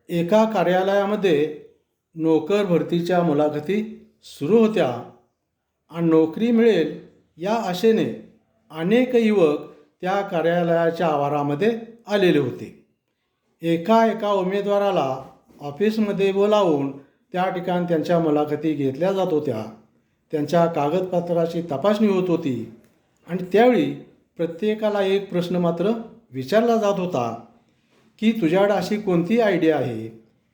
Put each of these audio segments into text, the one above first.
एका कार्यालयामध्ये नोकर भरतीच्या मुलाखती सुरू होत्या आणि नोकरी मिळेल या आशेने अनेक युवक त्या कार्यालयाच्या आवारामध्ये आलेले होते. एका उमेदवाराला ऑफिसमध्ये बोलावून त्या ठिकाणी त्यांच्या मुलाखती घेतल्या जात होत्या. त्यांच्या कागदपत्राची तपासणी होत होती आणि त्यावेळी प्रत्येकाला एक प्रश्न मात्र विचारला जात होता की तुझ्याकडे अशी कोणती आयडिया आहे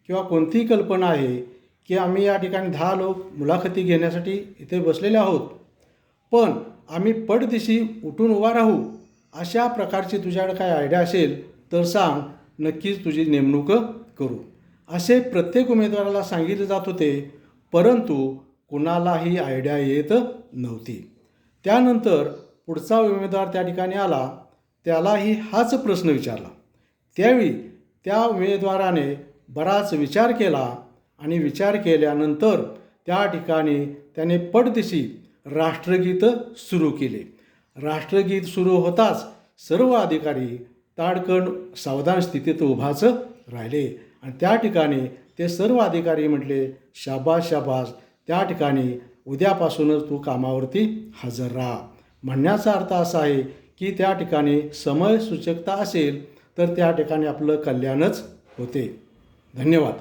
किंवा कोणती कल्पना आहे की आम्ही या ठिकाणी 10 लोक मुलाखती घेण्यासाठी इथे बसलेले आहोत, पण आम्ही पटदिशी उठून उभा राहू अशा प्रकारची तुझ्याकडे काय आयडिया असेल तर सांग, नक्कीच तुझी नेमणूक करू, असे प्रत्येक उमेदवाराला सांगितले जात होते. परंतु कुणालाही आयडिया येत नव्हती. त्यानंतर पुढचा उमेदवार त्या ठिकाणी आला, त्यालाही हाच प्रश्न विचारला. त्यावेळी त्या उमेदवाराने बराच विचार केला आणि विचार केल्यानंतर त्या ठिकाणी त्याने पटदिशी राष्ट्रगीत सुरू केले. राष्ट्रगीत सुरू होताच सर्व अधिकारी ताडकन सावधान स्थितीत उभाच राहिले आणि त्या ठिकाणी ते सर्व अधिकारी म्हटले, शाबास शाबास, त्या ठिकाणी उद्यापासूनच तू कामावरती हजर राहा. म्हणण्याचा अर्थ असा आहे की त्या ठिकाणी समयसूचकता असेल तर त्या ठिकाणी आपलं कल्याणच होते. धन्यवाद.